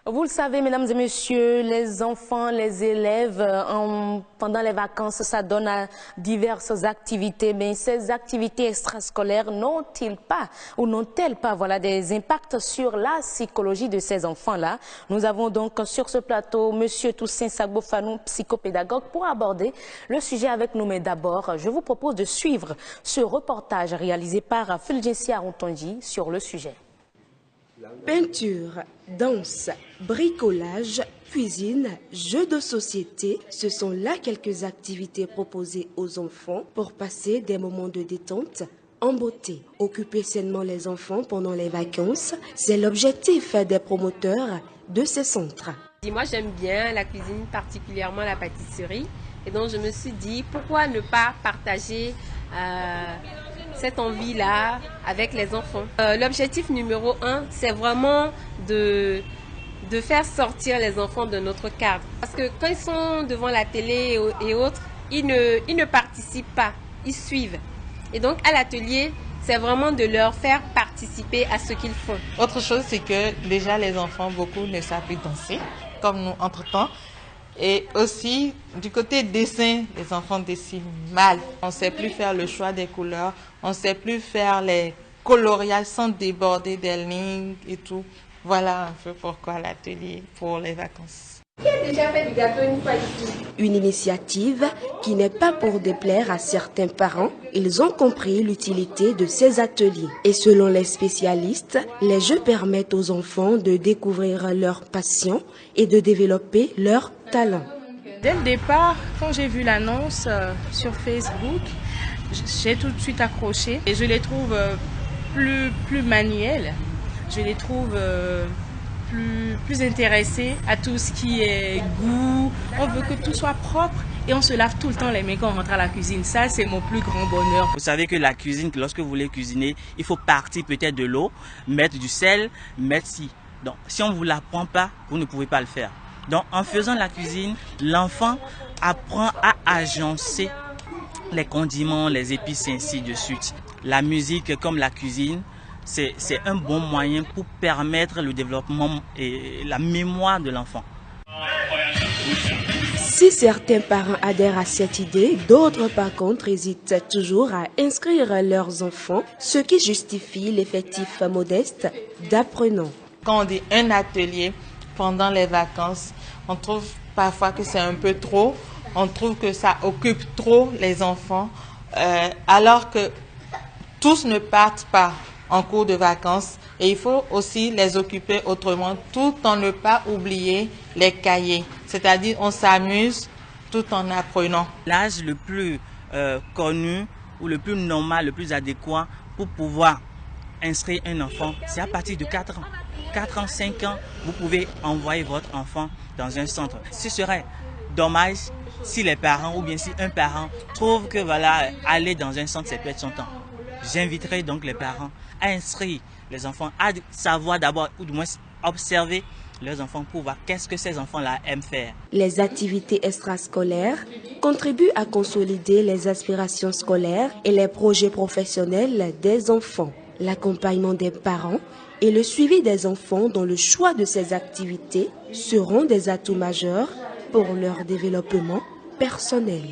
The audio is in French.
Vous le savez, mesdames et messieurs, les enfants, les élèves, pendant les vacances, ça donne à diverses activités. Mais ces activités extrascolaires n'ont-elles pas voilà, des impacts sur la psychologie de ces enfants-là? Nous avons donc sur ce plateau Monsieur Toussaint Sagbofanou, psychopédagogue, pour aborder le sujet avec nous. Mais d'abord, je vous propose de suivre ce reportage réalisé par Fulgensia Rontonji sur le sujet. Peinture, danse, bricolage, cuisine, jeux de société, ce sont là quelques activités proposées aux enfants pour passer des moments de détente en beauté. Occuper sainement les enfants pendant les vacances, c'est l'objectif des promoteurs de ces centres. Moi, j'aime bien la cuisine, particulièrement la pâtisserie. Et donc, je me suis dit, pourquoi ne pas partager cette envie-là avec les enfants. L'objectif numéro 1, c'est vraiment de faire sortir les enfants de notre cadre. Parce que quand ils sont devant la télé et autres, ils ne participent pas, ils suivent. Et donc, à l'atelier, c'est vraiment de leur faire participer à ce qu'ils font. Autre chose, c'est que déjà les enfants, beaucoup ne savent plus danser, comme nous entre-temps. Et aussi, du côté dessin, les enfants dessinent mal. On ne sait plus faire le choix des couleurs, on ne sait plus faire les coloriages sans déborder des lignes et tout. Voilà un peu pourquoi l'atelier pour les vacances. Qui a déjà fait du gâteau une fois ici? Une initiative qui n'est pas pour déplaire à certains parents. Ils ont compris l'utilité de ces ateliers. Et selon les spécialistes, les jeux permettent aux enfants de découvrir leur passion et de développer leur talent. Dès le départ, quand j'ai vu l'annonce sur Facebook, j'ai tout de suite accroché et je les trouve plus manuels. Je les trouve plus intéressés à tout ce qui est goût. On veut que tout soit propre et on se lave tout le temps les mains quand on rentre à la cuisine. Ça, c'est mon plus grand bonheur. Vous savez que la cuisine, lorsque vous voulez cuisiner, il faut partir peut-être de l'eau, mettre du sel, mettre ci. Donc, si on ne vous l'apprend pas, vous ne pouvez pas le faire. Donc, en faisant la cuisine, l'enfant apprend à agencer les condiments, les épices et ainsi de suite. La musique, comme la cuisine, c'est un bon moyen pour permettre le développement et la mémoire de l'enfant. Si certains parents adhèrent à cette idée, d'autres par contre hésitent toujours à inscrire leurs enfants, ce qui justifie l'effectif modeste d'apprenants. Quand on dit un atelier pendant les vacances, on trouve parfois que c'est un peu trop, on trouve que ça occupe trop les enfants, alors que tous ne partent pas en cours de vacances et il faut aussi les occuper autrement tout en ne pas oublier les cahiers. C'est-à-dire on s'amuse tout en apprenant. L'âge le plus connu ou le plus normal, le plus adéquat pour pouvoir inscrire un enfant, c'est à partir de 4 ans. 4 ans, 5 ans, vous pouvez envoyer votre enfant dans un centre. Ce serait dommage si les parents ou bien si un parent trouve que voilà, aller dans un centre, c'est perdre son temps. J'inviterai donc les parents à inscrire les enfants, à savoir d'abord ou du moins observer leurs enfants pour voir qu'est-ce que ces enfants-là aiment faire. Les activités extrascolaires contribuent à consolider les aspirations scolaires et les projets professionnels des enfants. L'accompagnement des parents et le suivi des enfants dans le choix de ces activités seront des atouts majeurs pour leur développement personnel.